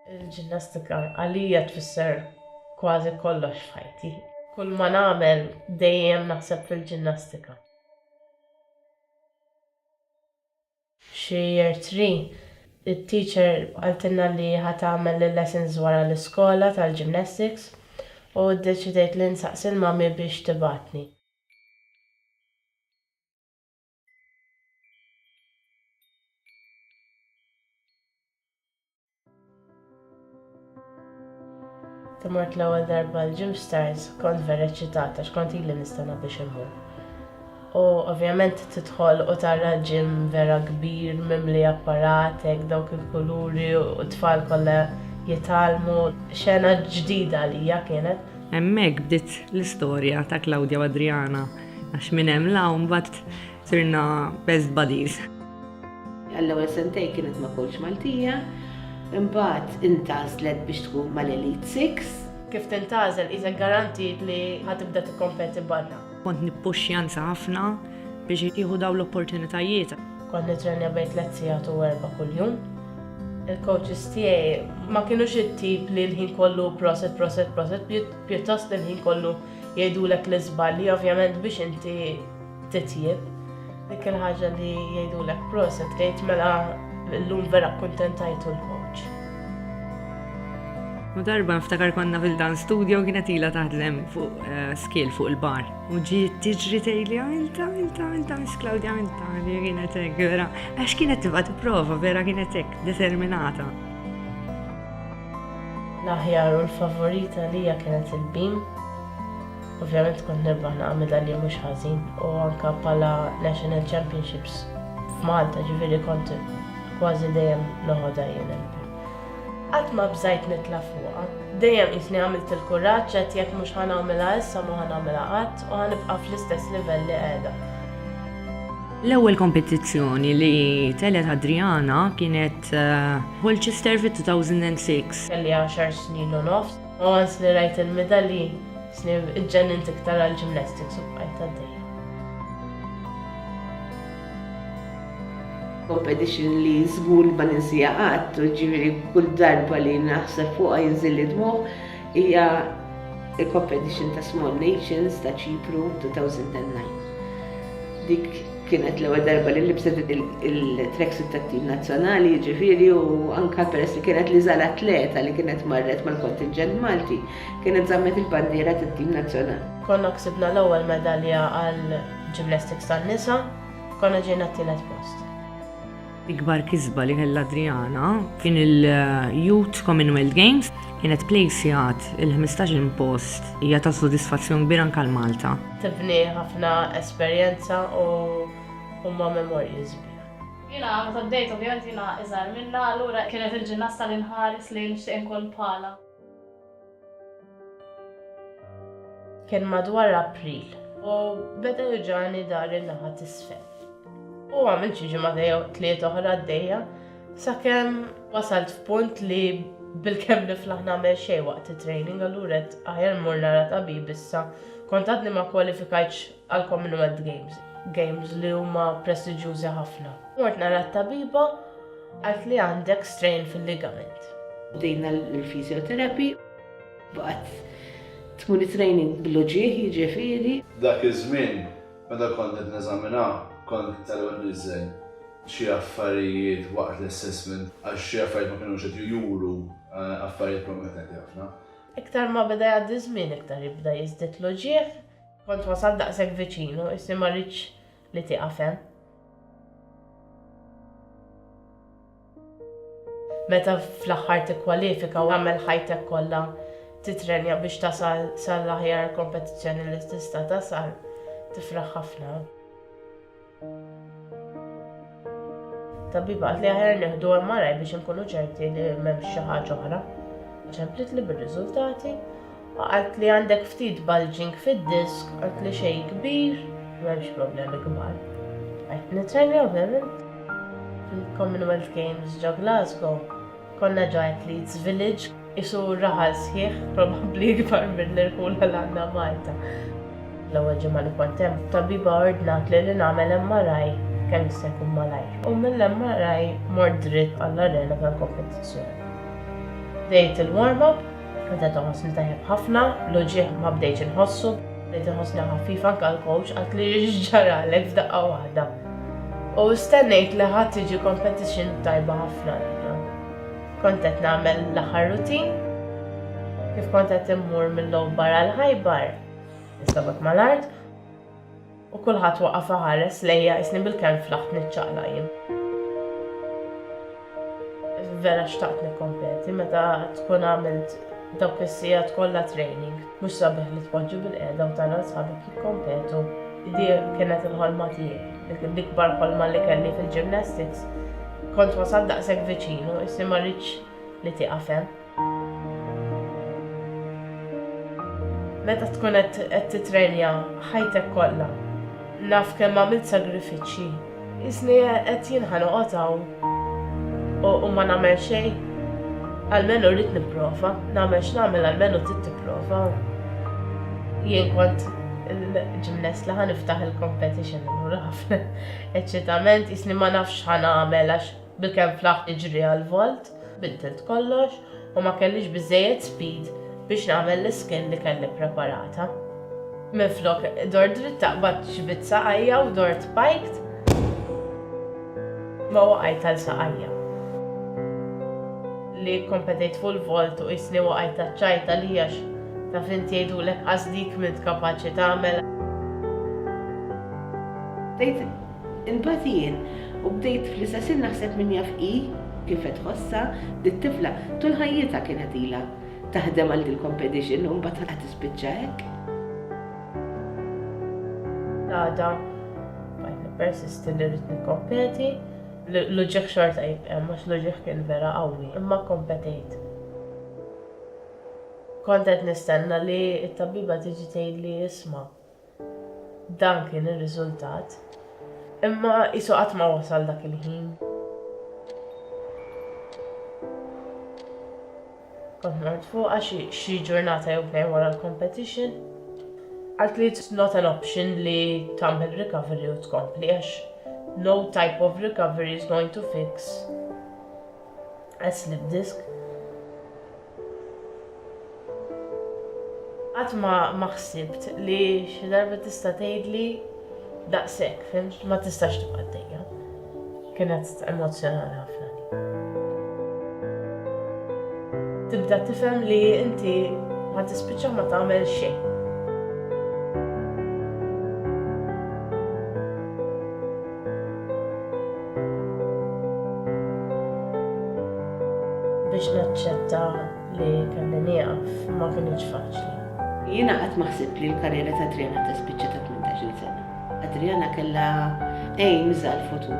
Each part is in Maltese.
Il-ġimnastika għalija tfisser kważi kollox f'ħajti. Kull ma nagħmel dejjem naħseb fil-ġimnastika. Xi year 3, il-teacher għaltilna li ħatamel il-lessons wara l-iskola tal-gymnastics u ddeċidejt li nsaqsi l-mami biex tibatni. Timort l-ewwel darba l-Gym Stars kont vera eċċitata x'kont ili nistenna biex immur. U ovvjament tidħol u tara ġim vera kbir, mimli apparatek, dawk il-kuluri u t-tfal kollha jitalmu. Xena ġdida għalija kienet. Hemmhekk bdiet l-istorja ta' Claudia u Adriana għax minn hemm lawn mbagħad sirna best buddies. Għall-ewwel sentej kienet ma' coach Maltija, imbagħad intażlet biex tkun mal-Elite 6. Kif tintażel iżek garantit li ħatibda tikkompeti barra. Kont nippuxjanza ħafna biex jieħu dawn l-opportunitajiet. Kont nitrenja bejn 3 sigħat u 4 kuljum. Il-coaches tiegħi ma kienux it-tip li l-ħin kollu proset, pjuttost li l-ħin kollu jgħidulek l-iżballi, ovvjament biex inti titjieb. Dik il-ħaġa li jgħidulek proset, tgħid mela l-lum vera kuntentajtu l-coach. U darba niftakar konna fil-dan studio kienet ilha taħdem fuq skill fuq il-bar. U ġiet tiġri tgħidli għamilta Miss Claudia għamilta li kienet hekk vera. Għax kienet tibqa' tipprova vera kienet hekk determinata. L-aħjar u l-favorita lija kienet il-beam. Ovvjament kont nirbaħ nagħmel medalji mhux ħażin u anke bħala National Championships f'Malta ġifieri kont kważi dejjem noħodha jien il-beam. Qatt ma bżajt nitla' fuqha. Dejjem qisni għamilt il-kuraġġ qed jekk mhux ħanagħmilha issa ma ħanagħmilha qatt u ħanibqa' fl-istess livell li qiegħda. L-ewwel kompetizzjoni li telet Adriana kienet Colchester fit-2006. Kelli 10 snin u nofs u għans li rajt il-medalji sni iġġennint iktar għall-gymnastics u bqajt għaddejja. Competition li żgur ma ninsija qatt, ġifieri kull darba li naħseb fuqha jinżil li dmuħ hija il-competition ta' Small Nations ta' Ċipru 2009. Dik kienet l-ewwel darba li libset il-tracksuit tat-tim nazzjonali, ġifieri u anke peress li kienet li żgħar atleta li kienet marret mal-kontinġent Malti, kienet żammet il-bandiera tat-tim nazzjonali. Konna ksibna l-ewwel medalja għall-gymnastics tan-nisa, konna ġejna t-tielet post. Ikbar kisba li kellha Adriana kien il-Youth Commonwealth Games kienet plejsjat il-15 post hija ta' sodisfazzjon kbira anke għal Malta. Tibni ħafna esperjenza u ma' memorji sbieħ. Jiena meta bdejt ovvjament jiena iżgħar minnha, allura kienet il-ġimnasta li nħares li nixtieq inkun bħala. Kien madwar April u beda juġani dar in-naħa t'isfel. U għamilt xi ġimgħa jew 3 oħra għaddejja sakemm wasalt f'punt li bil-kemm niflaħ nagħmel xejn waqt it-training allura qed aħjar mmur nara tabib issa kont għadni ma kwalifikajtx għall Commonwealth Games. Games li huma prestiġjużi ħafna. Mort nara t-tabiba għalt li għandek strain fil-ligament. Bdejna l-physiotherapy, baqgħet tkun it-training bil-loġieħ jiġifieri. Dak iż-żmien meta kont qed neżamina kont tal-ewwel niżel xi affarijiet waqt l-assessment għax xi affarijiet ma kinux qed juru affarijiet promettenti ħafna. Iktar ma beda jgħaddi żmien iktar jibda jiżdied loġieħ, kont wasal daqshekk viċinu, issi ma rridx li tieqaf hemm. Meta fl-aħħar tikkwalifika u għamel ħajtek kollha titrenja biex tasal sal-aħjar kompetizzjoni li tista' tasal, tifraħ ħafna. Tabiba għalt li aħjar nieħdu MRI biex inkunu ċerti li m'hemmx xi ħaġa oħra. ċemplit li bir-riżultati, għalt li għandek ftit bulging fid-disk, għalt li xejn kbir, m'hemmx problemi kbar. Għalt nitrenja ovvjament. Fil-Commonwealth Games ġo Glasgow, konna ġo Athletes Village, isu raħal sħiħ, probabbli kbar mill-irħula l-għandna Malta. L-ewwel ġimgħa li kont hemm, tabiba ordnat li nagħmel MRI kemm jista' jkun malajr. U mill-MRI mort dritt għall-arena tal-kompetizzjoni. Bdejt il-warm-up, meta toħosni tajjeb ħafna, l-ġieħ ma bdejtx inħossu, bdejt inħossni ħafif anke l-coach għalt li ġaralek f'daqqa waħda. U stennejt li ħadd tiġi competition tajba ħafna. Kont qed nagħmel l-aħħar rutin, kif kont qed immur mill-logħba għall-ħajbar, nistabek mal-art, u kulħadd waqaf ħares lejja isni bil-kemm flaħt niċċaqla jien. Vera xtaqt nikkompeti meta tkun għamilt dawk is-sigħat kollha training. Mhux sabiħ li tpoġġi bil-qiegħda u tara sħabek jikkompetu. Di kienet il-ħolma tiegħi. L-ikbar ħolma li kelli fil-gymnastics. Kont wasal daqshekk viċinu, isni ma rridx li tieqaf hemm. Meta tkun qed titrenja ħajtek kollha, naf kemm għamilt sagrifiċċji. Isni qed jinħanoqgħu u ma nagħmel xejn. Almenu rrid nipprova, nagħmel x'nagħmel almenu trid tipprova. Jien kont il-ġimnest li ħaniftaħ il-competition u ħafna eċċitament isni ma nafx ħanagħmel għax bil-kemm flaħt iġri għall-volt, biddilt kollox u ma kellix biżejjed speed biex nagħmel l-iskin li kelli preparata. Minflok dort dritt taqbad xbit saqajja u dort bajkt ma waqajt għal-saqajja. Li kompetejt full volt u isni waqajt ċajta li jax ta' finti jgħidulek qasdik mint kapaċi tagħmel. Bdejt inbagħad jien u bdejt fl-istessin naħseb min jaf kif qed tħossha dit-tifla tul ħajjitha kienet ilha taħdem għal il-competition u mbagħad qed tispiċċa hekk. Għada bajt nippersisti li rrid nikkompeti. L-ġieħ xorta jibqem, għax l-ġieħ kien vera qawwi, imma kompetejt. Kont qed nistenna li t-tabbiba tiġi tgħidli isma' dan kien ir-riżultat. Imma qisu qatt ma wasal dak il-ħin. Kont mort fuqha xi ġurnata jew tnejn wara l-competition. Għalt li it's not an option li tagħmel recovery u tkompli għax no type of recovery is going to fix a slip disc. Għat ma ħsibt li xi darba tista' tgħidli daqshekk, fimt, ma tistax tibqa' dejja. Kienet emozjonali ħafna. Tibda tifhem li inti ma tispiċċa ma tagħmel xejn. Biex naċċetta li kelli nieqaf ma kienx faċli. Jiena qatt ma ħsibt li l-karriera ta' Adriana tispiċċa ta' 18-il sena. Adriana kellha aims għall-futur.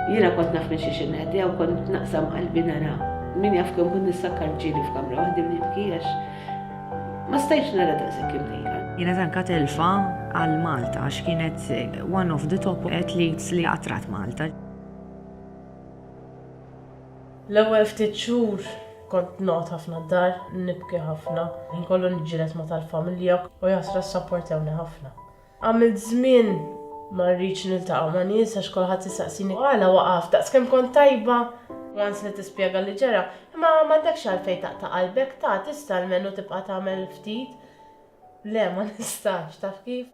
Jiena kont naf minn xi xinħedja u kont naqsam qalbi nara. Min jaf kemm kont nissakkar ġieli f'kamra waħda nibki għax ma stajtx nara daqshekk imdejka. Jiena anka telfa għal Malta għax kienet one of the top athletes li qatrat Malta. L-ewwel ftit xhur kont noqgħod ħafna d-dar, nibki ħafna, inkollu niġġieled ma' tal-familja u jasra sapportewni ħafna. Għamilt żmien ma rridx niltaqgħu ma' nies għax kulħadd isaqsini għala waqaf daqskemm kont tajba once li tispjega li ġara, imma m'għandekx għalfejn taqta' qalbek ta' tista' almenu tibqa' tagħmel ftit. Le ma nistax, taf kif?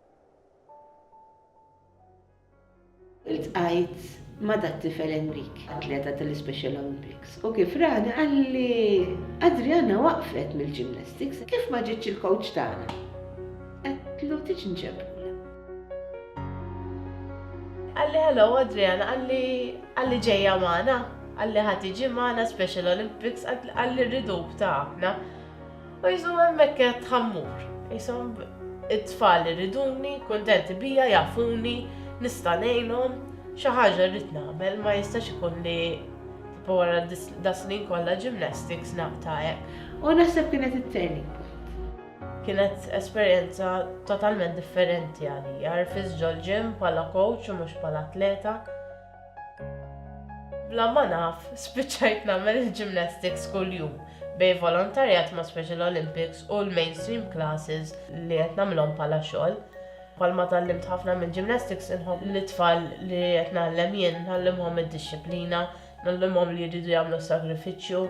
Iltqajt ma' dat tifel Enrik, atleta tal-Special Olympics. U kif rani għalli Adriana waqfet mill-gymnastics, kif ma ġietx il-coach tagħna? Qedlu tiġi nġebru. Għalli hello Adriana, għalli ġejja magħna, għalli ħadd tiġi magħna Special Olympics, għalli rridub tagħna. U jisum hemmhekk qed tħammur. Jisum it-tfal irriduni, kuntenti bija, jafuni, nista' ngħinhom. Xi ħaġa rrid nagħmel ma jistax ikun li tipo wara da snin kollha gymnastics naqta' hekk. U naħseb kienet it-turning point. Kienet esperjenza totalment differenti għalija, rfiż ġol-ġim bħala coach u mhux bħala atleta. Bla ma naf, spiċċajt nagħmel il-gymnastics kuljum bej volontarjat ma' Special Olympics u l-mainstream classes li qed nagħmlhom bħala xogħol. Palma tallimt ħafna minn gymnastics inħobb l-tfal li qed nagħlem jien, nagħlimhom id-disciplina, nagħlimhom li jridu jagħmlu sagrifiċċju.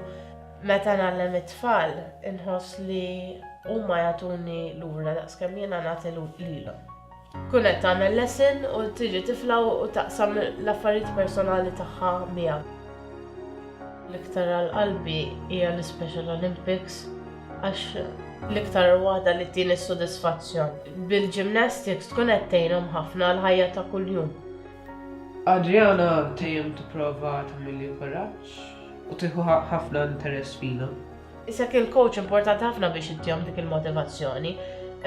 Meta nagħllem it-tfal, inħoss li huma jagħtuni lura daqskemm jiena nagħti lilhom. Kun qed tagħmel lesson u tiġi tifla u taqsam l-affarijiet personali tagħha miegħek. L-iktar għal-qalbi hija l-Special Olympics għax l-iktar waħda li tieni s-sodisfazzjon. Bil-gymnastics tkun qed tgħinhom ħafna l-ħajja ta' kuljum. Adriana dejjem tipprova tagħmilli kuraġġ u tieħu ħafna interess fina. Isek il-coach importanti ħafna biex ittihom dik il-motivazzjoni,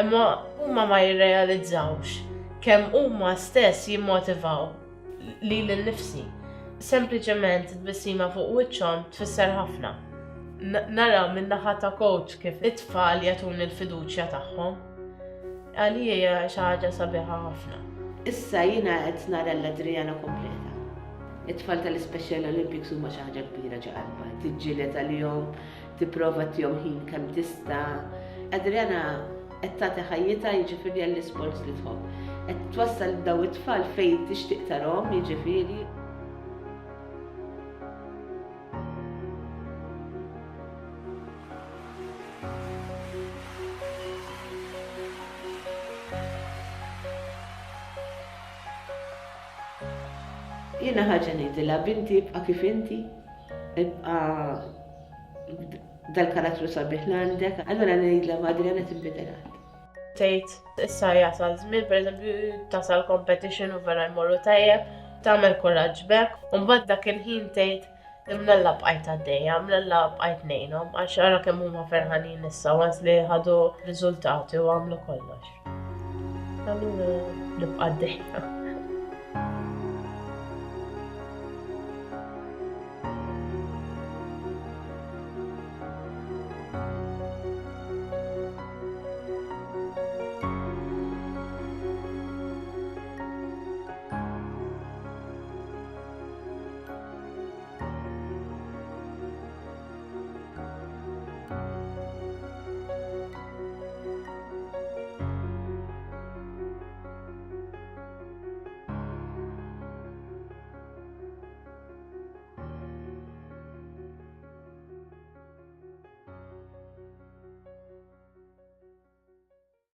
imma huma ma jirrealizzawx kemm huma stess jimmotivaw lil innifsi. Sempliċement tbissima fuq wiċċhom tfisser ħafna. Nara min-naħa ta' coach kif it-tfal jagħtuni l-fiduċja tagħhom. Għalija hija xi ħaġa sabiħa ħafna. Issa jiena qed nara l-Adriana kompleta. It-tfal tal-Special Olympics huma xi ħaġa kbira ġa qalba. Tiġġieled għalihom, tipprova tihom ħin kemm tista'. Adriana qed tagħti ħajjitha jiġifieri għall-isports li tħobb. Qed twassal daw it-tfal fejn tixtieq tarahom jiġifieri. Jiena ħaġa ngħidilha binti ibqa' kif inti, ibqa' dal-karattru sabiħ li għandek, allura ngħidilha Adriana tinbidelat. Tgħid issa jasal żmien pereżempju tasal competition u vera jmorru tajjeb, tagħmel kuraġġ bekk, u mbagħad dak il-ħin tgħid imnella bqajt għaddejja, imnella bqajt ngħinhom għax ara kemm huma ferħanin issa once li ħadu riżultati u għamlu kollox. Allura nibqa' għaddejja.